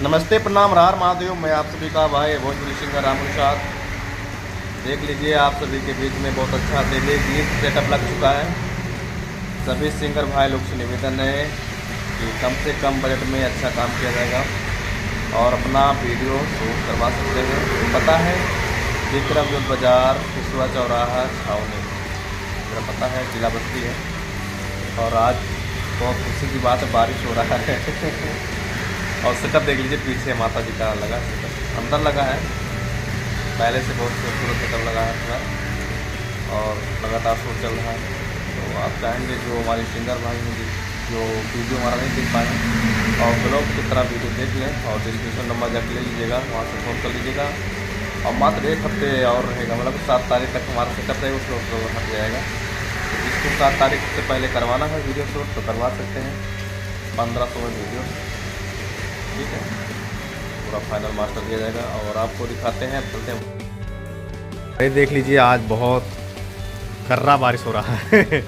नमस्ते, प्रणाम, रार महादेव। मैं आप सभी का भाई भोजपुरी सिंगर राम प्रसाद। देख लीजिए, आप सभी के बीच में बहुत अच्छा डेली गीत सेटअप लग चुका है। सभी सिंगर भाई लोग से निवेदन है कि कम से कम बजट में अच्छा काम किया जाएगा और अपना वीडियो शूट करवा सकते हैं। पता है, विक्रम युद्ध बाजार, किसवा चौराहा, छावनी, मेरा पता है, जिला बस्ती है। और आज बहुत खुशी की बात है, बारिश हो रहा है और सेटअप देख लीजिए, पीछे माता जी का लगा सेटअप, अंदर लगा है। पहले से बहुत खूबसूरत सेटअप लगा है पूरा और लगातार शूट चल रहा है। तो आप चाहेंगे जो हमारे सिंगर भाई हैं जो वीडियो हमारा नहीं देख पाए और ब्लॉग की तरह वीडियो देख लें और डिस्क्रिप्शन नंबर जाकर ले लीजिएगा, वहाँ से फ़ोन कर लीजिएगा। और मात्र एक हफ्ते और रहेगा, मतलब 7 तारीख तक हमारा सेटअप रहेगा, उसको हट जाएगा। तो जिसको 7 तारीख से पहले करवाना है वीडियो शूट तो करवा सकते हैं। 1500 में वीडियो, ठीक है, पूरा फाइनल मास्टर दिया जाएगा। और आपको दिखाते हैं, चलते हैं। ये देख लीजिए, आज बहुत कर्रा बारिश हो रहा है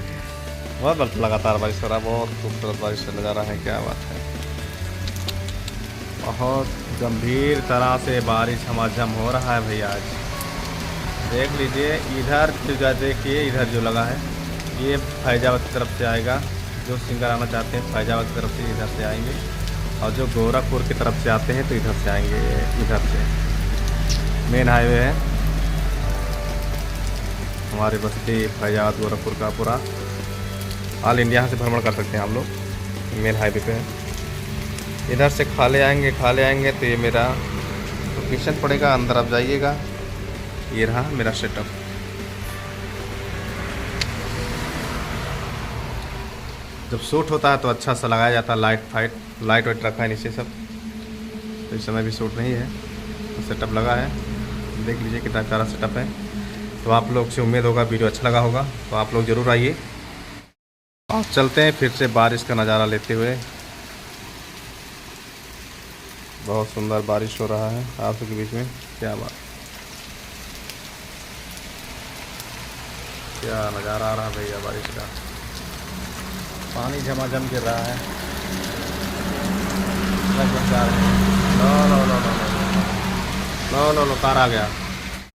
बहुत लगातार बारिश हो रहा है, बहुत खूबसूरत बारिश का नज़ारा है, क्या बात है। बहुत गंभीर तरह से बारिश झमाझम हो रहा है भैया। आज देख लीजिए, इधर जो देखिए, इधर जो लगा है ये फैजाबाद की तरफ से आएगा। जो सिंगर आना चाहते हैं फैजाबाद की तरफ से इधर से आएंगे, और जो गोरखपुर की तरफ से आते हैं तो इधर से आएंगे। इधर से मेन हाईवे है हमारे बस्ती फैजाबाद गोरखपुर का, पूरा ऑल इंडिया से भ्रमण कर सकते हैं आप लोग। मेन हाईवे पे है। इधर से खाले आएंगे तो ये मेरा लोकेशन पड़ेगा, अंदर आप जाइएगा। ये रहा मेरा सेटअप। जब शूट होता है तो अच्छा सा लगाया जाता है, लाइट वाइट रखा है नीचे सब। तो इस समय भी शूट नहीं है, तो सेटअप लगा है। देख लीजिए कितना प्यारा सेटअप है। तो आप लोग से उम्मीद होगा वीडियो अच्छा लगा होगा, तो आप लोग ज़रूर आइए। और चलते हैं फिर से बारिश का नज़ारा लेते हुए। बहुत सुंदर बारिश हो रहा है आप सबके बीच में, क्या बात, क्या नज़ारा आ रहा है भैया बारिश का। पानी झमाझम गिर रहा है। No no no no no no no no no no car आ गया।